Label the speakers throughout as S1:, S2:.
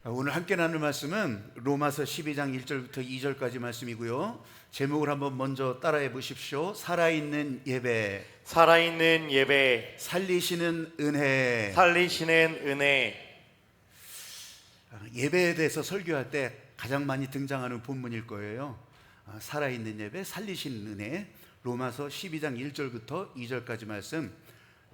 S1: 오늘 함께 나눌 말씀은 로마서 12장 1절부터 2절까지 말씀이고요. 제목을 한번 먼저 따라해 보십시오. 살아있는 예배,
S2: 살아있는 예배,
S1: 살리시는 은혜.
S2: 살리시는 은혜.
S1: 예배에 대해서 설교할 때 가장 많이 등장하는 본문일 거예요. 살아있는 예배, 살리시는 은혜. 로마서 12장 1절부터 2절까지 말씀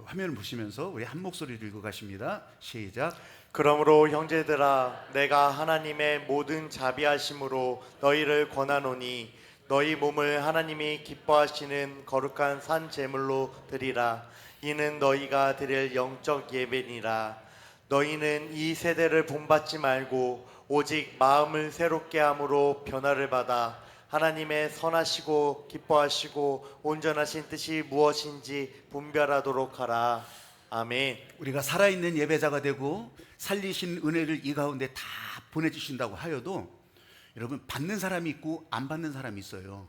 S1: 화면을 보시면서 우리 한 목소리로 읽어 가십니다. 시작.
S2: 그러므로 형제들아, 내가 하나님의 모든 자비하심으로 너희를 권하노니 너희 몸을 하나님이 기뻐하시는 거룩한 산 제물로 드리라. 이는 너희가 드릴 영적 예배니라. 너희는 이 세대를 본받지 말고 오직 마음을 새롭게 함으로 변화를 받아 하나님의 선하시고 기뻐하시고 온전하신 뜻이 무엇인지 분별하도록 하라. 아멘.
S1: 우리가 살아있는 예배자가 되고 살리신 은혜를 이 가운데 다 보내주신다고 하여도 여러분, 받는 사람이 있고 안 받는 사람이 있어요.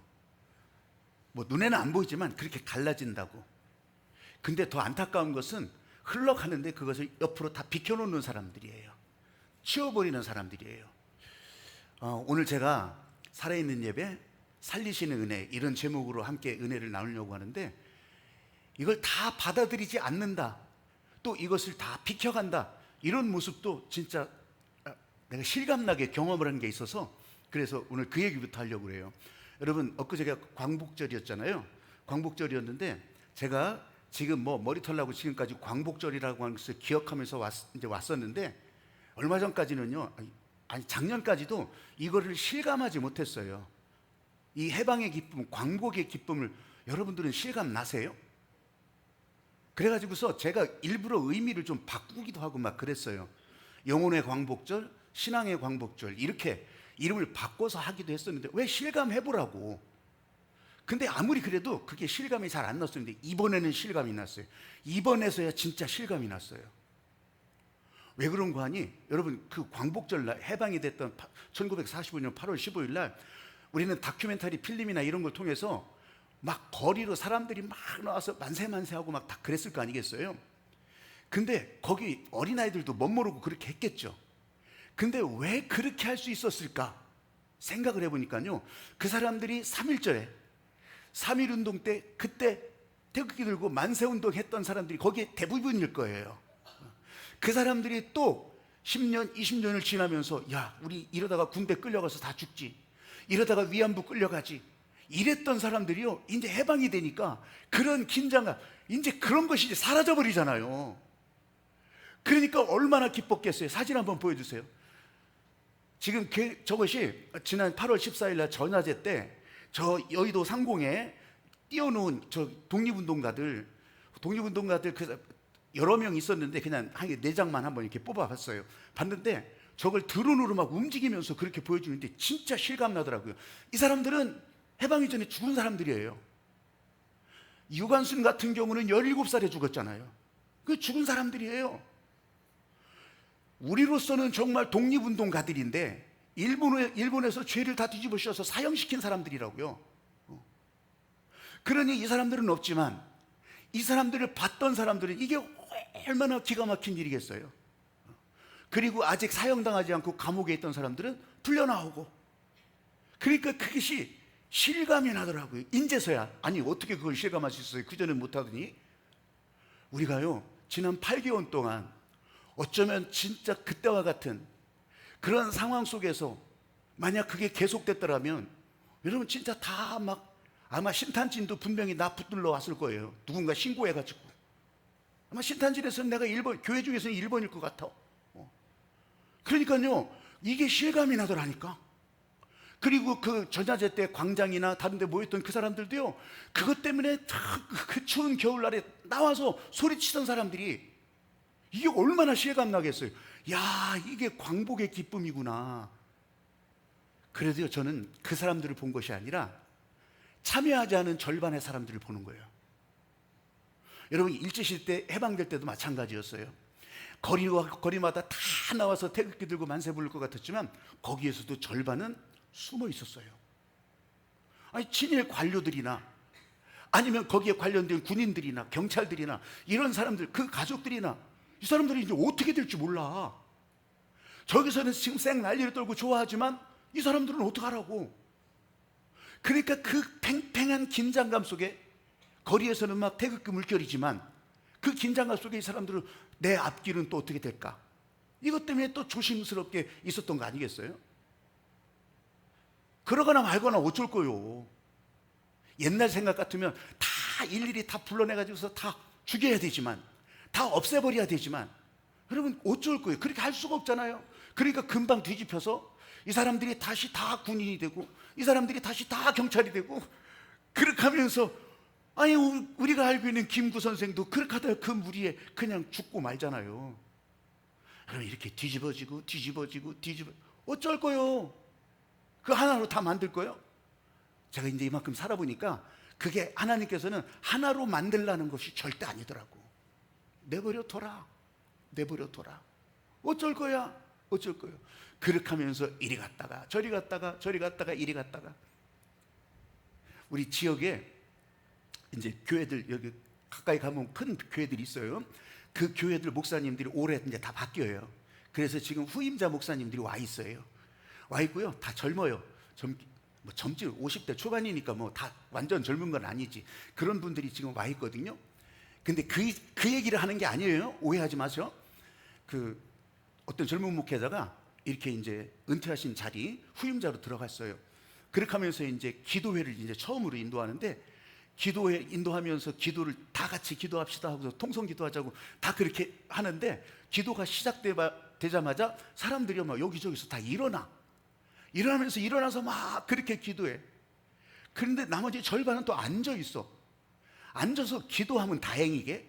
S1: 뭐 눈에는 안 보이지만 그렇게 갈라진다고. 근데 더 안타까운 것은 흘러가는데 그것을 옆으로 다 비켜놓는 사람들이에요. 치워버리는 사람들이에요. 오늘 제가 살아있는 예배, 살리시는 은혜, 이런 제목으로 함께 은혜를 나누려고 하는데, 이걸 다 받아들이지 않는다, 또 이것을 다 비켜간다, 이런 모습도 진짜 내가 실감나게 경험을 한 게 있어서 그래서 오늘 그 얘기부터 하려고 그래요. 여러분, 엊그제가 광복절이었잖아요. 광복절이었는데 제가 지금 뭐 머리털 나고 지금까지 광복절이라고 하는 것을 기억하면서 왔었는데, 얼마 전까지는요, 아니 작년까지도 이거를 실감하지 못했어요. 이 해방의 기쁨, 광복의 기쁨을 여러분들은 실감 나세요? 그래가지고서 제가 일부러 의미를 좀 바꾸기도 하고 막 그랬어요. 영혼의 광복절, 신앙의 광복절, 이렇게 이름을 바꿔서 하기도 했었는데 왜 실감해보라고. 근데 아무리 그래도 그게 실감이 잘 안 났었는데 이번에는 실감이 났어요. 이번에서야 진짜 실감이 났어요. 왜 그런 거 하니? 여러분, 그 광복절 날 해방이 됐던 1945년 8월 15일 날 우리는 다큐멘터리 필름이나 이런 걸 통해서 막 거리로 사람들이 막 나와서 만세만세하고 막 다 그랬을 거 아니겠어요? 근데 거기 어린아이들도 멋모르고 그렇게 했겠죠. 근데 왜 그렇게 할 수 있었을까 생각을 해보니까요, 그 사람들이 3.1절에 3.1운동 때 그때 태극기 들고 만세운동 했던 사람들이 거기에 대부분일 거예요. 그 사람들이 또 10년, 20년을 지나면서 야, 우리 이러다가 군대 끌려가서 다 죽지, 이러다가 위안부 끌려가지, 이랬던 사람들이요, 이제 해방이 되니까 그런 긴장감, 이제 그런 것이 이제 사라져버리잖아요. 그러니까 얼마나 기뻤겠어요. 사진 한번 보여주세요. 지금 저것이 지난 8월 14일 날 전야제 때 저 여의도 상공에 띄워놓은 저 독립운동가들 그 여러 명 있었는데 그냥 한 4장만 한번 이렇게 뽑아봤어요. 봤는데 저걸 드론으로 막 움직이면서 그렇게 보여주는데 진짜 실감나더라고요. 이 사람들은 해방이 전에 죽은 사람들이에요. 유관순 같은 경우는 17살에 죽었잖아요. 그 죽은 사람들이에요. 우리로서는 정말 독립운동가들인데 일본에서 죄를 다 뒤집어씌워서 사형시킨 사람들이라고요. 그러니 이 사람들은 없지만 이 사람들을 봤던 사람들은 이게 얼마나 기가 막힌 일이겠어요. 그리고 아직 사형당하지 않고 감옥에 있던 사람들은 풀려나오고, 그러니까 그것이 실감이 나더라고요. 인제서야. 아니 어떻게 그걸 실감할 수 있어요? 그전엔 못하더니. 우리가요, 지난 8개월 동안 어쩌면 진짜 그때와 같은 그런 상황 속에서 만약 그게 계속됐더라면 여러분 진짜 다 막 아마 신탄진도 분명히 나 붙들러 왔을 거예요. 누군가 신고해가지고. 아마 신탄진에서는 내가 1번, 교회 중에서는 1번일 것 같아. 그러니까요, 이게 실감이 나더라니까. 그리고 그 전야제 때 광장이나 다른 데 모였던 그 사람들도요, 그것 때문에 그 추운 겨울날에 나와서 소리치던 사람들이 이게 얼마나 실감나겠어요. 야, 이게 광복의 기쁨이구나. 그래도요, 저는 그 사람들을 본 것이 아니라 참여하지 않은 절반의 사람들을 보는 거예요. 여러분, 일제시대 해방될 때도 마찬가지였어요. 거리마다 다 나와서 태극기 들고 만세 부를 것 같았지만 거기에서도 절반은 숨어 있었어요. 아니, 친일 관료들이나 아니면 거기에 관련된 군인들이나 경찰들이나 이런 사람들, 그 가족들이나 이 사람들이 이제 어떻게 될지 몰라. 저기서는 지금 쌩 난리를 떨고 좋아하지만 이 사람들은 어떡하라고. 그러니까 그 팽팽한 긴장감 속에, 거리에서는 막 태극기 물결이지만 그 긴장감 속에 이 사람들은 내 앞길은 또 어떻게 될까, 이것 때문에 또 조심스럽게 있었던 거 아니겠어요? 그러거나 말거나 어쩔 거요. 옛날 생각 같으면 다 일일이 다 불러내가지고서 다 죽여야 되지만, 다 없애버려야 되지만, 여러분 어쩔 거예요? 그렇게 할 수가 없잖아요. 그러니까 금방 뒤집혀서 이 사람들이 다시 다 군인이 되고, 이 사람들이 다시 다 경찰이 되고, 그렇게 하면서, 아니 우리가 알고 있는 김구 선생도 그렇게 하다가 그 무리에 그냥 죽고 말잖아요. 그럼 이렇게 뒤집어지고 어쩔 거요? 그 하나로 다 만들 거요? 제가 이제 이만큼 살아보니까 그게 하나님께서는 하나로 만들라는 것이 절대 아니더라고. 내버려 둬라. 어쩔 거야? 어쩔 거요? 그렇게 하면서 이리 갔다가 저리 갔다가 이리 갔다가. 우리 지역에 이제 교회들, 여기 가까이 가면 큰 교회들이 있어요. 그 교회들 목사님들이 올해 이제 다 바뀌어요. 그래서 지금 후임자 목사님들이 와 있어요. 와 있고요. 다 젊어요. 젊지 50대 초반이니까 뭐 다 완전 젊은 건 아니지. 그런 분들이 지금 와 있거든요. 근데 그 얘기를 하는 게 아니에요. 오해하지 마세요. 그 어떤 젊은 목회자가 이렇게 이제 은퇴하신 자리 후임자로 들어갔어요. 그렇게 하면서 이제 기도회를 이제 처음으로 인도하는데, 기도회 인도하면서 기도를 다 같이 기도합시다 하고서 통성 기도하자고 다 그렇게 하는데, 기도가 시작되자마자 사람들이 막 여기저기서 다 일어나서 막 그렇게 기도해. 그런데 나머지 절반은 또 앉아 있어. 앉아서 기도하면 다행이게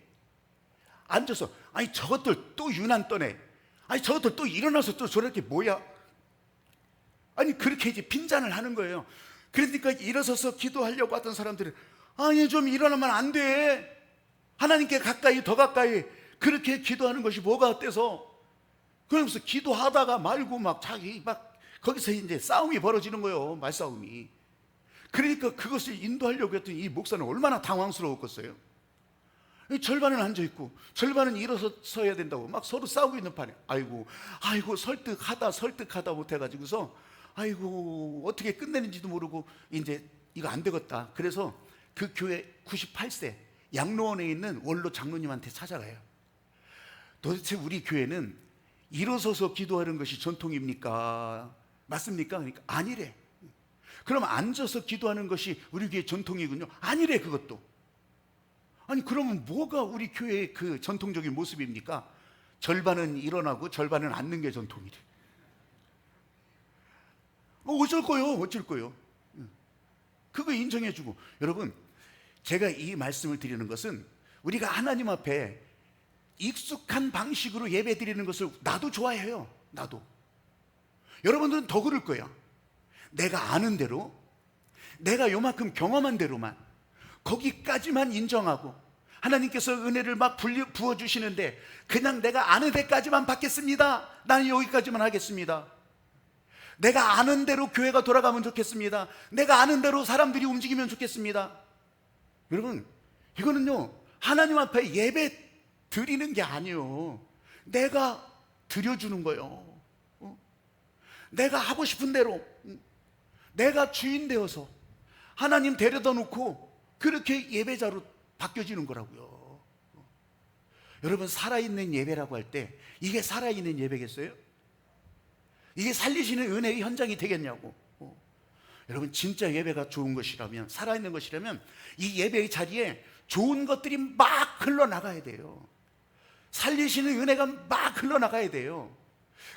S1: 앉아서, 아니 저것들 또 유난 떠네, 아니 저것들 또 일어나서 또 저렇게 뭐야, 아니 그렇게 이제 빈잔을 하는 거예요. 그러니까 일어서서 기도하려고 하던 사람들은, 아니 좀 일어나면 안 돼, 하나님께 가까이 더 가까이 그렇게 기도하는 것이 뭐가 어때서. 그러면서 기도하다가 말고 막 자기 막 거기서 이제 싸움이 벌어지는 거예요. 말싸움이. 그러니까 그것을 인도하려고 했더니 이 목사는 얼마나 당황스러웠겠어요. 절반은 앉아있고 절반은 일어서야 된다고 막 서로 싸우고 있는 판에, 아이고 설득하다 못해가지고서 아이고 어떻게 끝내는지도 모르고 이제 이거 안 되겠다. 그래서 그 교회 98세 양로원에 있는 원로 장로님한테 찾아가요. 도대체 우리 교회는 일어서서 기도하는 것이 전통입니까? 맞습니까? 그러니까 아니래. 그럼 앉아서 기도하는 것이 우리 교회 전통이군요. 아니래. 그것도. 아니 그러면 뭐가 우리 교회의 그 전통적인 모습입니까? 절반은 일어나고 절반은 앉는 게 전통이래. 어쩔 거요? 그거 인정해주고. 여러분, 제가 이 말씀을 드리는 것은 우리가 하나님 앞에 익숙한 방식으로 예배 드리는 것을 나도 좋아해요. 나도. 여러분들은 더 그럴 거야. 내가 아는 대로, 내가 요만큼 경험한 대로만, 거기까지만 인정하고, 하나님께서 은혜를 막 부어주시는데 그냥 내가 아는 데까지만 받겠습니다. 나는 여기까지만 하겠습니다. 내가 아는 대로 교회가 돌아가면 좋겠습니다. 내가 아는 대로 사람들이 움직이면 좋겠습니다. 여러분, 이거는요 하나님 앞에 예배 드리는 게 아니에요. 내가 드려주는 거예요. 내가 하고 싶은 대로, 내가 주인 되어서 하나님 데려다 놓고 그렇게 예배자로 바뀌어지는 거라고요. 여러분, 살아있는 예배라고 할 때 이게 살아있는 예배겠어요? 이게 살리시는 은혜의 현장이 되겠냐고. 여러분, 진짜 예배가 좋은 것이라면, 살아있는 것이라면 이 예배의 자리에 좋은 것들이 막 흘러나가야 돼요. 살리시는 은혜가 막 흘러나가야 돼요.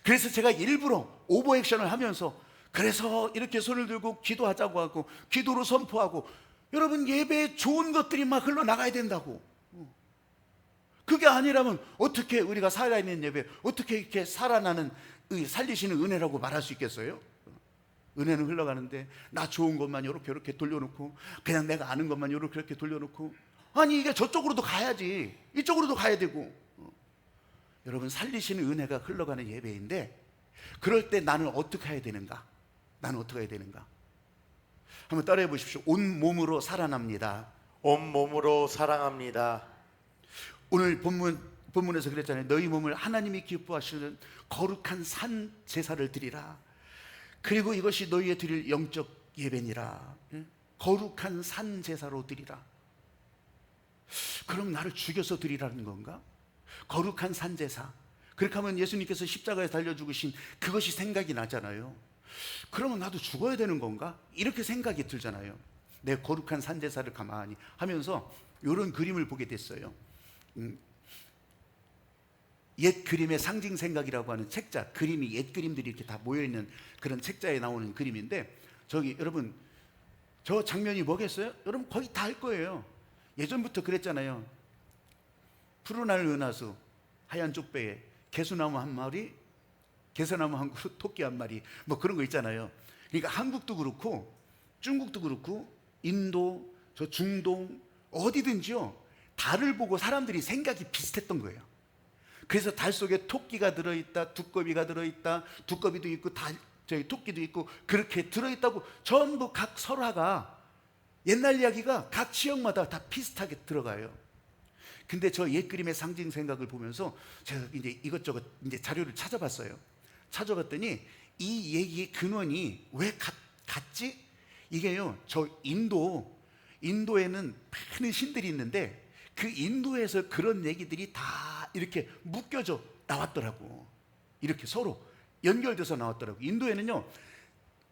S1: 그래서 제가 일부러 오버액션을 하면서, 그래서 이렇게 손을 들고 기도하자고 하고 기도로 선포하고, 여러분 예배에 좋은 것들이 막 흘러나가야 된다고. 그게 아니라면 어떻게 우리가 살아있는 예배, 어떻게 이렇게 살아나는 살리시는 은혜라고 말할 수 있겠어요? 은혜는 흘러가는데 나 좋은 것만 이렇게 돌려놓고, 그냥 내가 아는 것만 이렇게 돌려놓고, 아니 이게 저쪽으로도 가야지, 이쪽으로도 가야 되고. 여러분, 살리시는 은혜가 흘러가는 예배인데, 그럴 때 나는 어떻게 해야 되는가? 한번 따라해 보십시오. 온 몸으로 살아납니다.
S2: 온 몸으로 사랑합니다.
S1: 오늘 본문 본문에서 그랬잖아요. 너희 몸을 하나님이 기뻐하시는 거룩한 산 제사를 드리라. 그리고 이것이 너희의 드릴 영적 예배니라. 거룩한 산 제사로 드리라. 그럼 나를 죽여서 드리라는 건가? 거룩한 산 제사. 그렇게 하면 예수님께서 십자가에 달려 죽으신 그것이 생각이 나잖아요. 그러면 나도 죽어야 되는 건가? 이렇게 생각이 들잖아요. 내 거룩한 산 제사를 가만히 하면서 이런 그림을 보게 됐어요. 옛 그림의 상징 생각이라고 하는 책자, 그림이 옛 그림들이 이렇게 다 모여있는 그런 책자에 나오는 그림인데, 저기 여러분 저 장면이 뭐겠어요? 여러분 거의 다 알 거예요. 예전부터 그랬잖아요. 푸른 하늘 은하수, 하얀 쪽배에 개수나무 한 마리, 개서나무 한 그루, 토끼 한 마리, 뭐 그런 거 있잖아요. 그러니까 한국도 그렇고 중국도 그렇고 인도, 저 중동 어디든지요, 달을 보고 사람들이 생각이 비슷했던 거예요. 그래서 달 속에 토끼가 들어있다, 두꺼비가 들어있다, 두꺼비도 있고 저기 토끼도 있고 그렇게 들어있다고 전부 각 설화가, 옛날 이야기가 각 지역마다 다 비슷하게 들어가요. 근데 저 옛 그림의 상징 생각을 보면서 제가 이제 이것저것 이제 자료를 찾아봤어요. 찾아봤더니 이 얘기의 근원이 왜 같지? 이게요, 저 인도에는 많은 신들이 있는데 그 인도에서 그런 얘기들이 다 이렇게 묶여져 나왔더라고. 이렇게 서로 연결돼서 나왔더라고. 인도에는요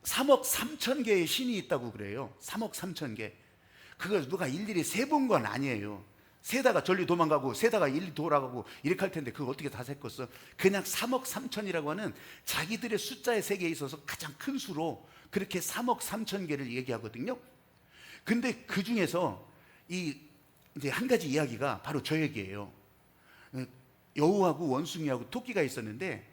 S1: 3억 3천 개의 신이 있다고 그래요. 3억 3천 개. 그걸 누가 일일이 세본 건 아니에요. 세다가 전리 도망가고 세다가 일리 돌아가고 이렇게 할 텐데 그걸 어떻게 다 셌겠어. 그냥 3억 3천이라고 하는 자기들의 숫자의 세계에 있어서 가장 큰 수로 그렇게 3억 3천 개를 얘기하거든요. 근데 그 중에서 이제 한 가지 이야기가 바로 저 얘기예요. 여우하고 원숭이하고 토끼가 있었는데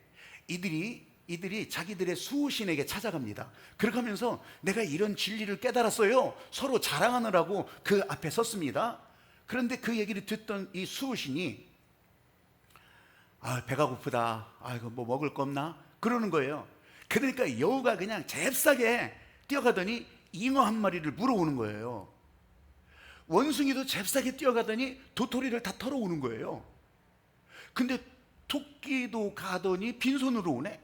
S1: 이들이 자기들의 수호신에게 찾아갑니다. 그렇게 하면서 내가 이런 진리를 깨달았어요, 서로 자랑하느라고 그 앞에 섰습니다. 그런데 그 얘기를 듣던 이 수호신이 배가 고프다, 이거 뭐 먹을 거 없나? 그러는 거예요. 그러니까 여우가 그냥 잽싸게 뛰어가더니 잉어 한 마리를 물어오는 거예요. 원숭이도 잽싸게 뛰어가더니 도토리를 다 털어오는 거예요. 근데 토끼도 가더니 빈손으로 오네.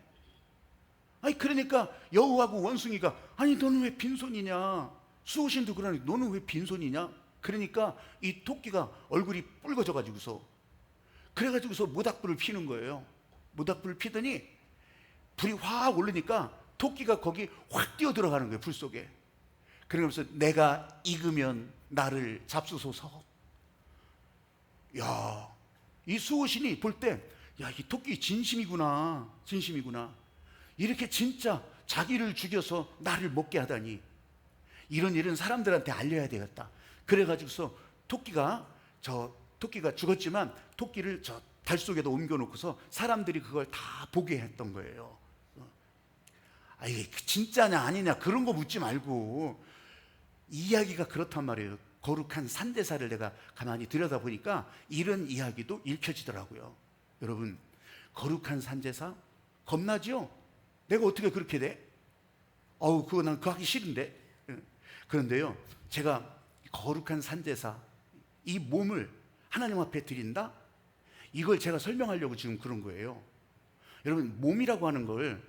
S1: 그러니까 여우하고 원숭이가 너는 왜 빈손이냐? 수호신도 그러니 너는 왜 빈손이냐? 그러니까 이 토끼가 얼굴이 붉어져 가지고서 그래가지고서 모닥불을 피는 거예요. 모닥불을 피더니 불이 확 오르니까 토끼가 거기 확 뛰어 들어가는 거예요, 불 속에. 그러면서 내가 익으면 나를 잡수소서. 이 수호신이 볼 때 이 토끼 진심이구나. 이렇게 진짜 자기를 죽여서 나를 먹게 하다니, 이런 일은 사람들한테 알려야 되겠다. 그래가지고서 토끼가 죽었지만 토끼를 저 달 속에다 옮겨놓고서 사람들이 그걸 다 보게 했던 거예요. 이게 진짜냐 아니냐 그런 거 묻지 말고, 이야기가 그렇단 말이에요. 거룩한 산제사를 내가 가만히 들여다보니까 이런 이야기도 읽혀지더라고요. 여러분, 거룩한 산제사 겁나죠? 내가 어떻게 그렇게 돼? 그거 난 그거 하기 싫은데. 그런데요, 제가 거룩한 산제사, 이 몸을 하나님 앞에 드린다? 이걸 제가 설명하려고 지금 그런 거예요. 여러분, 몸이라고 하는 걸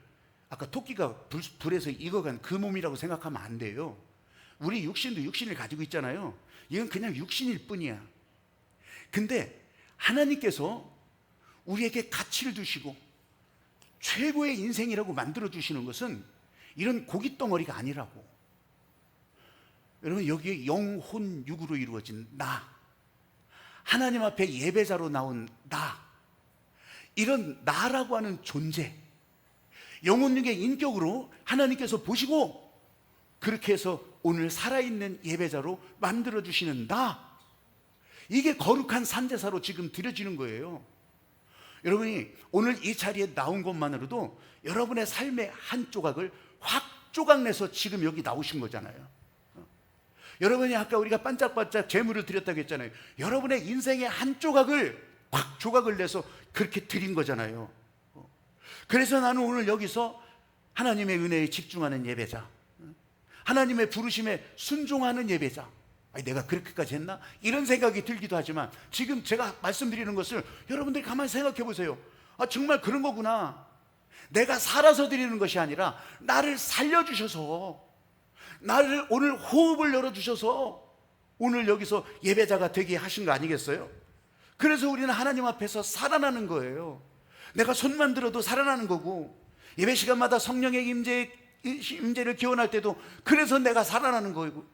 S1: 아까 토끼가 불에서 익어간 그 몸이라고 생각하면 안 돼요. 우리 육신도 육신을 가지고 있잖아요. 이건 그냥 육신일 뿐이야. 근데 하나님께서 우리에게 가치를 두시고 최고의 인생이라고 만들어 주시는 것은 이런 고깃덩어리가 아니라고. 여러분, 여기에 영혼 육으로 이루어진 나, 하나님 앞에 예배자로 나온 나, 이런 나라고 하는 존재, 영혼 육의 인격으로 하나님께서 보시고 그렇게 해서 오늘 살아있는 예배자로 만들어주시는 나, 이게 거룩한 산제사로 지금 드려지는 거예요. 여러분이 오늘 이 자리에 나온 것만으로도 여러분의 삶의 한 조각을 확 조각내서 지금 여기 나오신 거잖아요. 여러분이 아까 우리가 반짝반짝 재물을 드렸다고 했잖아요. 여러분의 인생의 한 조각을 확 조각을 내서 그렇게 드린 거잖아요. 그래서 나는 오늘 여기서 하나님의 은혜에 집중하는 예배자, 하나님의 부르심에 순종하는 예배자, 아니, 내가 그렇게까지 했나? 이런 생각이 들기도 하지만 지금 제가 말씀드리는 것을 여러분들이 가만히 생각해 보세요. 아, 정말 그런 거구나. 내가 살아서 드리는 것이 아니라 나를 살려주셔서, 나를 오늘 호흡을 열어주셔서 오늘 여기서 예배자가 되게 하신 거 아니겠어요? 그래서 우리는 하나님 앞에서 살아나는 거예요. 내가 손만 들어도 살아나는 거고, 예배 시간마다 성령의 임재를 기원할 때도 그래서 내가 살아나는 거고,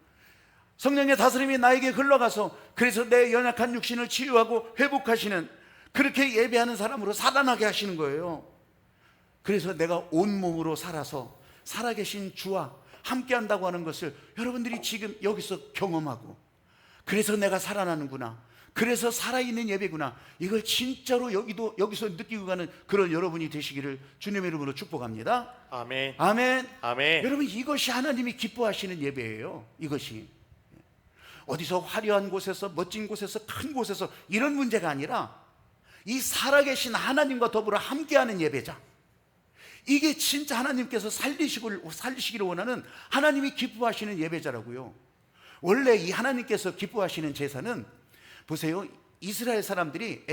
S1: 성령의 다스림이 나에게 흘러가서 그래서 내 연약한 육신을 치유하고 회복하시는, 그렇게 예배하는 사람으로 살아나게 하시는 거예요. 그래서 내가 온몸으로 살아서 살아계신 주와 함께 한다고 하는 것을 여러분들이 지금 여기서 경험하고, 그래서 내가 살아나는구나, 그래서 살아있는 예배구나, 이걸 진짜로 여기서 느끼고 가는 그런 여러분이 되시기를 주님의 이름으로 축복합니다.
S2: 아멘.
S1: 아멘.
S2: 아멘.
S1: 여러분, 이것이 하나님이 기뻐하시는 예배예요. 이것이 어디서 화려한 곳에서, 멋진 곳에서, 큰 곳에서 이런 문제가 아니라 이 살아계신 하나님과 더불어 함께하는 예배자, 이게 진짜 하나님께서 살리시기를 원하는, 하나님이 기뻐하시는 예배자라고요. 원래 이 하나님께서 기뻐하시는 제사는, 보세요, 이스라엘 사람들이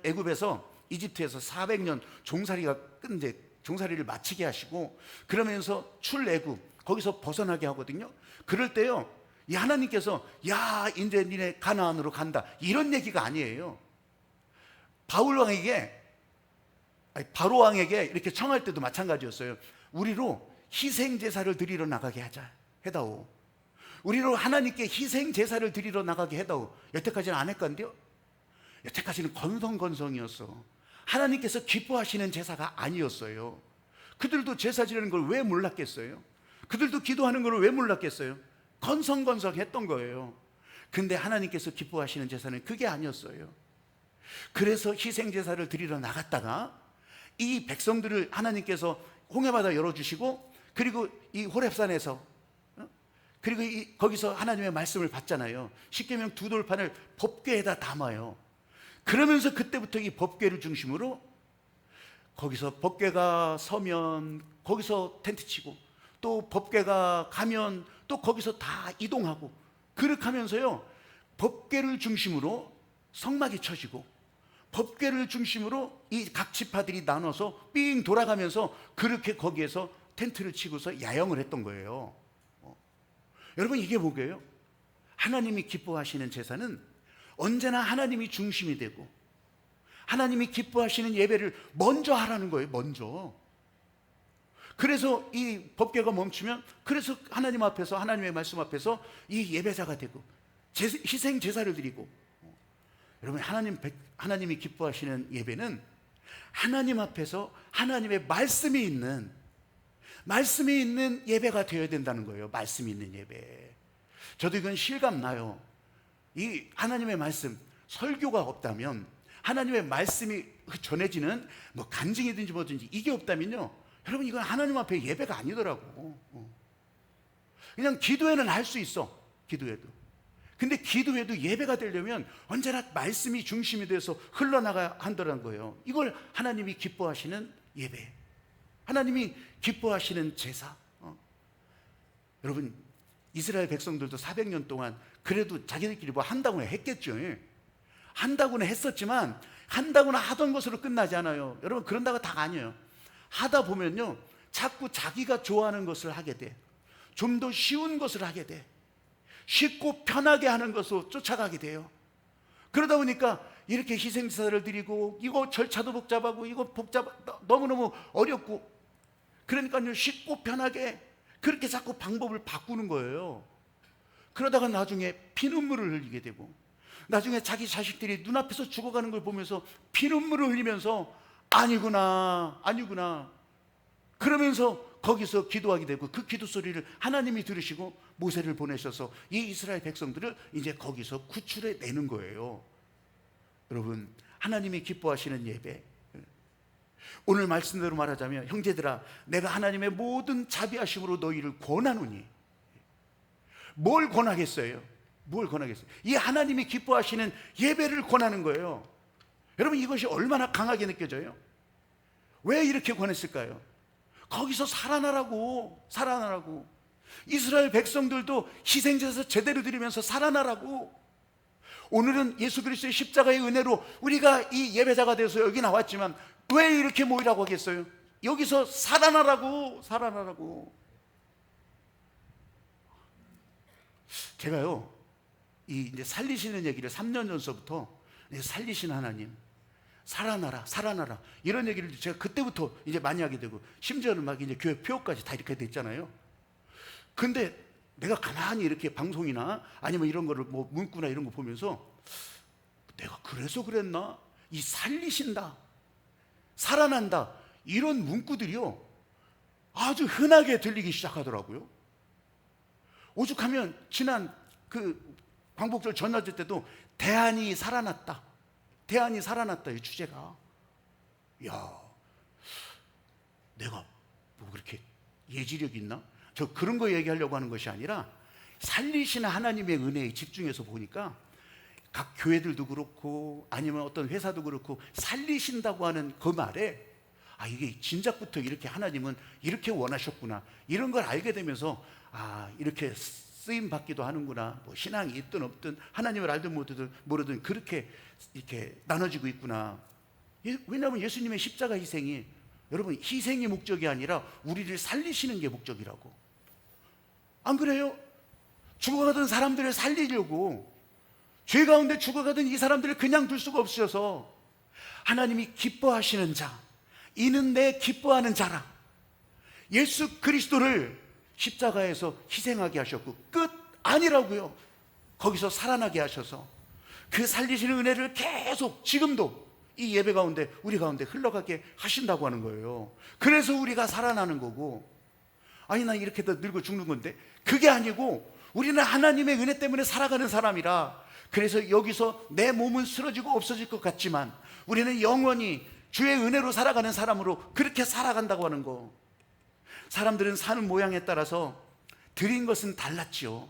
S1: 애굽에서, 이집트에서 400년 종살이를 마치게 하시고, 그러면서 출애굽, 거기서 벗어나게 하거든요. 그럴 때요, 이 하나님께서 야, 이제 니네 가나안으로 간다, 이런 얘기가 아니에요. 바로 왕에게 이렇게 청할 때도 마찬가지였어요. 우리로 희생 제사를 드리러 나가게 하자, 해다오. 우리로 하나님께 희생 제사를 드리러 나가게 해다오. 여태까지는 안 했건데요. 여태까지는 건성건성이었어. 하나님께서 기뻐하시는 제사가 아니었어요. 그들도 제사 지내는 걸 왜 몰랐겠어요? 그들도 기도하는 걸 왜 몰랐겠어요? 건성건성했던 거예요. 근데 하나님께서 기뻐하시는 제사는 그게 아니었어요. 그래서 희생 제사를 드리러 나갔다가 이 백성들을 하나님께서 홍해바다 열어주시고, 그리고 이 호렙산에서, 그리고 거기서 하나님의 말씀을 받잖아요. 십계명 두 돌판을 법궤에다 담아요. 그러면서 그때부터 이 법궤를 중심으로, 거기서 법궤가 서면 거기서 텐트 치고, 또 법궤가 가면 또 거기서 다 이동하고, 그렇게 하면서요, 법궤를 중심으로 성막이 쳐지고, 법궤를 중심으로 이 각 지파들이 나눠서 삥 돌아가면서 그렇게 거기에서 텐트를 치고서 야영을 했던 거예요. 여러분, 이게 뭐게요? 하나님이 기뻐하시는 제사는 언제나 하나님이 중심이 되고, 하나님이 기뻐하시는 예배를 먼저 하라는 거예요. 먼저. 그래서 이 법궤가 멈추면, 그래서 하나님 앞에서, 하나님의 말씀 앞에서 이 예배자가 되고 희생 제사를 드리고. 여러분, 하나님이 기뻐하시는 예배는 하나님 앞에서 하나님의 말씀이 있는 예배가 되어야 된다는 거예요. 말씀이 있는 예배. 저도 이건 실감나요. 이 하나님의 말씀, 설교가 없다면, 하나님의 말씀이 전해지는 뭐 간증이든지 뭐든지 이게 없다면요, 여러분, 이건 하나님 앞에 예배가 아니더라고. 그냥 기도회는 할 수 있어. 기도회도. 근데 기도회도 예배가 되려면 언제나 말씀이 중심이 돼서 흘러나가야 한다는 거예요. 이걸 하나님이 기뻐하시는 예배, 하나님이 기뻐하시는 제사. 여러분, 이스라엘 백성들도 400년 동안 그래도 자기들끼리 뭐 한다고는 했겠죠. 한다고는 했었지만, 한다고는 하던 것으로 끝나지 않아요. 여러분, 그런다고 다가 아니에요. 하다 보면요, 자꾸 자기가 좋아하는 것을 하게 돼. 좀 더 쉬운 것을 하게 돼. 쉽고 편하게 하는 것으로 쫓아가게 돼요. 그러다 보니까 이렇게 희생제사를 드리고, 이거 절차도 복잡하고, 이거 너무너무 어렵고, 그러니까요, 쉽고 편하게 그렇게 자꾸 방법을 바꾸는 거예요. 그러다가 나중에 피눈물을 흘리게 되고, 나중에 자기 자식들이 눈앞에서 죽어가는 걸 보면서 피눈물을 흘리면서 아니구나 그러면서 거기서 기도하게 되고, 그 기도 소리를 하나님이 들으시고 모세를 보내셔서 이 이스라엘 백성들을 이제 거기서 구출해 내는 거예요. 여러분, 하나님이 기뻐하시는 예배, 오늘 말씀대로 말하자면, 형제들아, 내가 하나님의 모든 자비하심으로 너희를 권하노니. 뭘 권하겠어요? 이 하나님이 기뻐하시는 예배를 권하는 거예요. 여러분, 이것이 얼마나 강하게 느껴져요? 왜 이렇게 권했을까요? 거기서 살아나라고. 이스라엘 백성들도 희생제사 제대로 드리면서 살아나라고. 오늘은 예수 그리스도의 십자가의 은혜로 우리가 이 예배자가 돼서 여기 나왔지만 왜 이렇게 모이라고 하겠어요? 여기서 살아나라고, 살아나라고. 제가요, 이제 살리시는 얘기를 3년 전서부터 살리신 하나님, 살아나라, 살아나라 이런 얘기를 제가 그때부터 이제 많이 하게 되고, 심지어는 막 이제 교회 표어까지 다 이렇게 됐잖아요. 근데 내가 가만히 이렇게 방송이나 아니면 이런 거를 뭐 문구나 이런 거 보면서 내가 그래서 그랬나? 이 살리신다, 살아난다 이런 문구들이요 아주 흔하게 들리기 시작하더라고요. 오죽하면 지난 그 광복절 전야제 때도 대안이 살아났다, 대안이 살아났다 이 주제가. 야, 내가 뭐 그렇게 예지력 있나? 저 그런 거 얘기하려고 하는 것이 아니라 살리시는 하나님의 은혜에 집중해서 보니까 각 교회들도 그렇고 아니면 어떤 회사도 그렇고 살리신다고 하는 그 말에 아, 이게 진작부터 이렇게 하나님은 이렇게 원하셨구나 이런 걸 알게 되면서 아, 이렇게 쓰임 받기도 하는구나. 뭐 신앙이 있든 없든 하나님을 알든 모르든 그렇게 이렇게 나눠지고 있구나. 왜냐하면 예수님의 십자가 희생이, 여러분, 희생이 목적이 아니라 우리를 살리시는 게 목적이라고. 안 그래요? 죽어가던 사람들을 살리려고, 죄 가운데 죽어가던 이 사람들을 그냥 둘 수가 없으셔서 하나님이 기뻐하시는 자, 이는 내 기뻐하는 자라. 예수 그리스도를 십자가에서 희생하게 하셨고 끝 아니라고요. 거기서 살아나게 하셔서 그 살리시는 은혜를 계속 지금도 이 예배 가운데 우리 가운데 흘러가게 하신다고 하는 거예요. 그래서 우리가 살아나는 거고. 아니 나 이렇게 더 늙어 죽는 건데, 그게 아니고 우리는 하나님의 은혜 때문에 살아가는 사람이라. 그래서 여기서 내 몸은 쓰러지고 없어질 것 같지만 우리는 영원히 주의 은혜로 살아가는 사람으로 그렇게 살아간다고 하는 거. 사람들은 사는 모양에 따라서 드린 것은 달랐지요.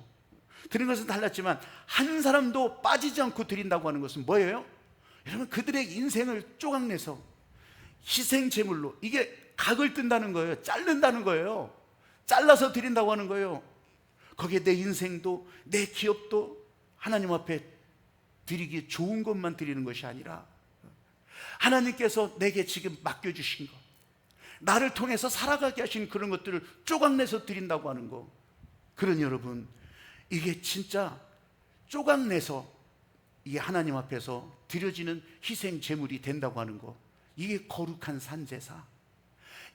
S1: 드린 것은 달랐지만 한 사람도 빠지지 않고 드린다고 하는 것은 뭐예요? 여러분, 그들의 인생을 쪼각내서 희생 제물로, 이게 각을 뜬다는 거예요. 자른다는 거예요. 잘라서 드린다고 하는 거예요. 거기에 내 인생도 내 기업도 하나님 앞에 드리기 좋은 것만 드리는 것이 아니라 하나님께서 내게 지금 맡겨주신 것, 나를 통해서 살아가게 하신 그런 것들을 쪼각내서 드린다고 하는 거. 그러니 여러분, 이게 진짜 쪼각내서 이 하나님 앞에서 드려지는 희생 제물이 된다고 하는 거, 이게 거룩한 산제사.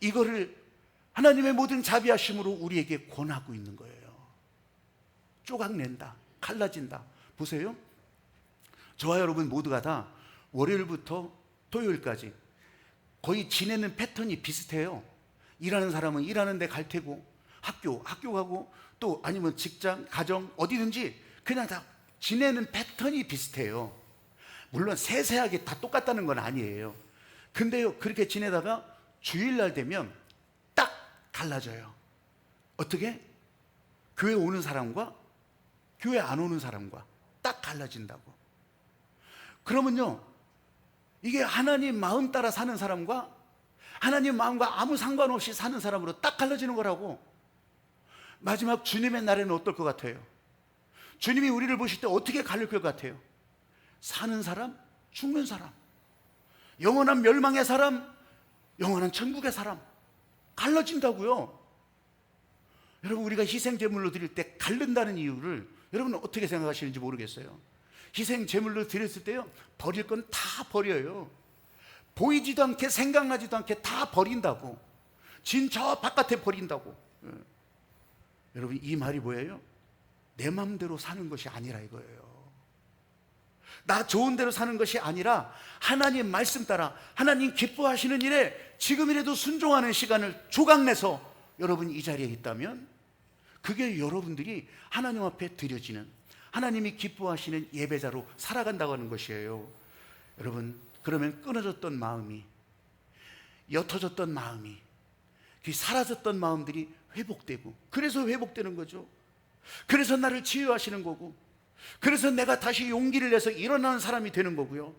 S1: 이거를 하나님의 모든 자비하심으로 우리에게 권하고 있는 거예요. 쪼각낸다, 갈라진다. 보세요, 저와 여러분 모두가 다 월요일부터 토요일까지 거의 지내는 패턴이 비슷해요. 일하는 사람은 일하는 데 갈 테고, 학교 가고, 또 아니면 직장, 가정 어디든지 그냥 다 지내는 패턴이 비슷해요. 물론 세세하게 다 똑같다는 건 아니에요. 근데요, 그렇게 지내다가 주일날 되면 딱 달라져요. 어떻게? 교회 오는 사람과 교회 안 오는 사람과 딱 갈라진다고. 그러면요, 이게 하나님 마음 따라 사는 사람과 하나님 마음과 아무 상관없이 사는 사람으로 딱 갈라지는 거라고. 마지막 주님의 날에는 어떨 것 같아요? 주님이 우리를 보실 때 어떻게 갈릴 것 같아요? 사는 사람, 죽는 사람, 영원한 멸망의 사람, 영원한 천국의 사람, 갈라진다고요. 여러분, 우리가 희생 제물로 드릴 때 갈른다는 이유를 여러분은 어떻게 생각하시는지 모르겠어요. 희생 제물로 드렸을 때요, 버릴 건 다 버려요. 보이지도 않게, 생각나지도 않게 다 버린다고. 진 저 바깥에 버린다고. 여러분, 이 말이 뭐예요? 내 마음대로 사는 것이 아니라 이거예요. 나 좋은 대로 사는 것이 아니라 하나님 말씀 따라 하나님 기뻐하시는 일에 지금이라도 순종하는 시간을 조각내서 여러분 이 자리에 있다면 그게 여러분들이 하나님 앞에 드려지는, 하나님이 기뻐하시는 예배자로 살아간다고 하는 것이에요. 여러분, 그러면 끊어졌던 마음이, 옅어졌던 마음이, 사라졌던 마음들이 회복되고, 그래서 회복되는 거죠. 그래서 나를 치유하시는 거고, 그래서 내가 다시 용기를 내서 일어나는 사람이 되는 거고요.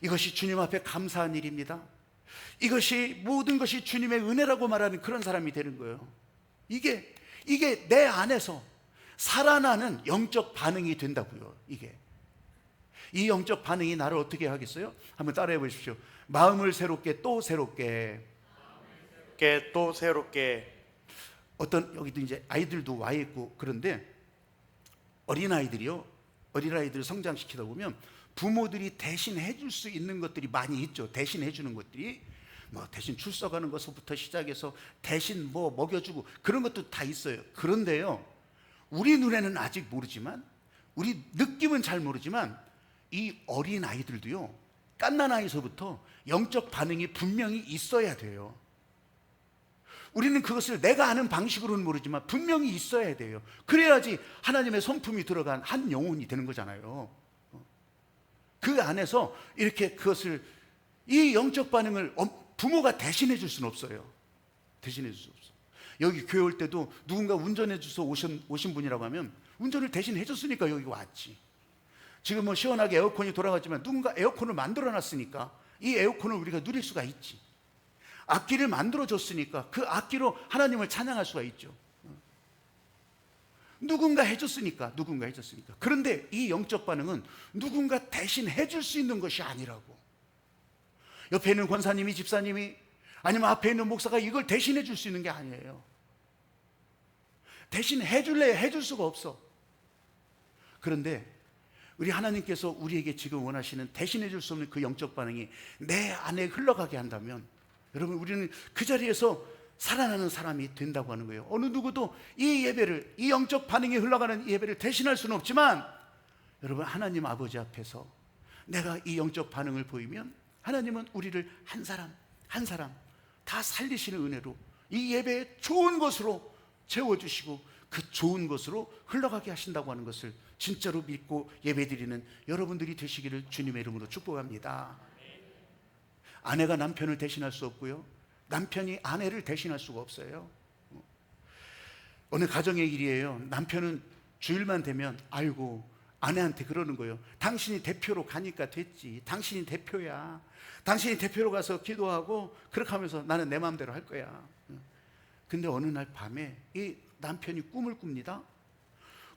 S1: 이것이 주님 앞에 감사한 일입니다. 이것이 모든 것이 주님의 은혜라고 말하는 그런 사람이 되는 거예요. 이게 이게 내 안에서 살아나는 영적 반응이 된다고요. 이 영적 반응이 나를 어떻게 하겠어요? 한번 따라해 보십시오. 마음을 새롭게 또 새롭게.
S2: 또 새롭게.
S1: 어떤 여기도 이제 아이들도 와 있고 그런데 어린아이들을 성장시키다 보면 부모들이 대신 해줄 수 있는 것들이 많이 있죠. 대신 해주는 것들이 뭐 대신 출석하는 것부터 시작해서 대신 뭐 먹여주고 그런 것도 다 있어요. 그런데요, 우리 눈에는 아직 모르지만, 우리 느낌은 잘 모르지만 이 어린아이들도요, 갓난아이서부터 영적 반응이 분명히 있어야 돼요. 우리는 그것을 내가 아는 방식으로는 모르지만 분명히 있어야 돼요. 그래야지 하나님의 성품이 들어간 한 영혼이 되는 거잖아요. 그 안에서 이렇게 그것을, 이 영적 반응을 부모가 대신해 줄 수는 없어요. 대신해 줄 수 없어. 여기 교회 올 때도 누군가 운전해 줘서 오신 분이라고 하면 운전을 대신 해줬으니까 여기 왔지. 지금 뭐 시원하게 에어컨이 돌아갔지만 누군가 에어컨을 만들어 놨으니까 이 에어컨을 우리가 누릴 수가 있지. 악기를 만들어 줬으니까 그 악기로 하나님을 찬양할 수가 있죠. 누군가 해줬으니까. 그런데 이 영적 반응은 누군가 대신 해줄 수 있는 것이 아니라고. 옆에 있는 권사님이, 집사님이, 아니면 앞에 있는 목사가 이걸 대신해 줄 수 있는 게 아니에요. 대신 해줄래 해줄 수가 없어. 그런데 우리 하나님께서 우리에게 지금 원하시는 대신해 줄 수 없는 그 영적 반응이 내 안에 흘러가게 한다면, 여러분, 우리는 그 자리에서 살아나는 사람이 된다고 하는 거예요. 어느 누구도 이 예배를, 이 영적 반응이 흘러가는 이 예배를 대신할 수는 없지만, 여러분, 하나님 아버지 앞에서 내가 이 영적 반응을 보이면 하나님은 우리를 한 사람 한 사람 다 살리시는 은혜로 이 예배에 좋은 것으로 채워주시고 그 좋은 것으로 흘러가게 하신다고 하는 것을 진짜로 믿고 예배드리는 여러분들이 되시기를 주님의 이름으로 축복합니다. 아내가 남편을 대신할 수 없고요, 남편이 아내를 대신할 수가 없어요. 어느 가정의 일이에요. 남편은 주일만 되면 아이고 아내한테 그러는 거예요. 당신이 대표로 가니까 됐지. 당신이 대표야. 당신이 대표로 가서 기도하고 그렇게 하면서 나는 내 마음대로 할 거야. 근데 어느 날 밤에 이 남편이 꿈을 꿉니다.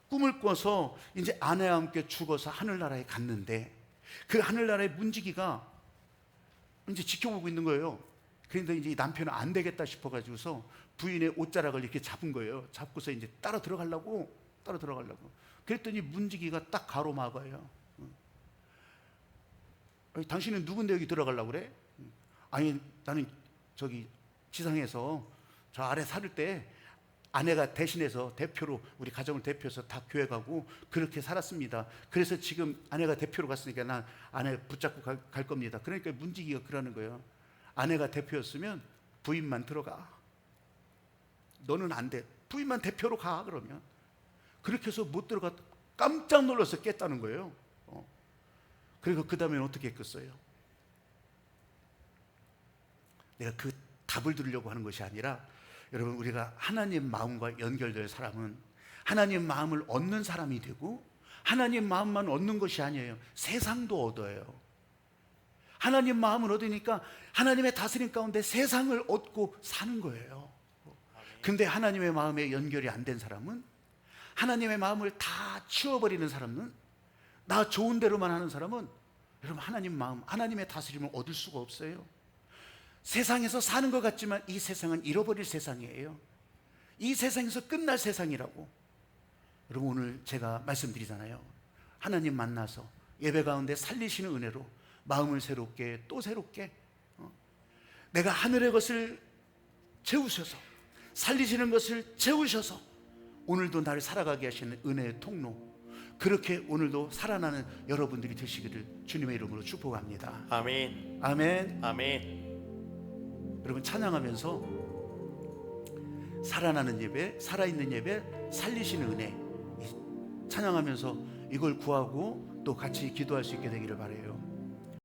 S1: 꿈을 꿔서 이제 아내와 함께 죽어서 하늘나라에 갔는데 그 하늘나라의 문지기가 이제 지켜보고 있는 거예요. 그런데 이제 남편은 안 되겠다 싶어가지고서 부인의 옷자락을 이렇게 잡은 거예요. 잡고서 이제 따라 들어가려고. 그랬더니 문지기가 딱 가로막아요. 당신은 누군데 여기 들어가려고 그래? 아니, 나는 저기 지상에서 저 아래 살을 때 아내가 대신해서 대표로, 우리 가정을 대표해서 다 교회 가고 그렇게 살았습니다. 그래서 지금 아내가 대표로 갔으니까 난 아내 붙잡고 갈 겁니다. 그러니까 문지기가 그러는 거예요. 아내가 대표였으면 부인만 들어가. 너는 안 돼. 부인만 대표로 가. 그러면 그렇게 해서 못 들어가. 깜짝 놀라서 깼다는 거예요. 그리고 그 다음에는 어떻게 했겠어요? 내가 그 답을 들으려고 하는 것이 아니라, 여러분, 우리가 하나님 마음과 연결될 사람은 하나님 마음을 얻는 사람이 되고, 하나님 마음만 얻는 것이 아니에요. 세상도 얻어요. 하나님 마음을 얻으니까 하나님의 다스림 가운데 세상을 얻고 사는 거예요. 근데 하나님의 마음에 연결이 안 된 사람은, 하나님의 마음을 다 치워버리는 사람은, 나 좋은 대로만 하는 사람은, 여러분, 하나님 마음, 하나님의 다스림을 얻을 수가 없어요. 세상에서 사는 것 같지만 이 세상은 잃어버릴 세상이에요. 이 세상에서 끝날 세상이라고. 여러분, 오늘 제가 말씀드리잖아요. 하나님 만나서 예배 가운데 살리시는 은혜로 마음을 새롭게 또 새롭게, 내가 하늘의 것을 채우셔서, 살리시는 것을 채우셔서 오늘도 나를 살아가게 하시는 은혜의 통로, 그렇게 오늘도 살아나는 여러분들이 되시기를 주님의 이름으로 축복합니다.
S2: 아멘.
S1: 아멘.
S2: 아멘.
S1: 여러분, 찬양하면서 살아나는 예배, 살아있는 예배, 살리시는 은혜, 찬양하면서 이걸 구하고 또 같이 기도할 수 있게 되기를 바라요.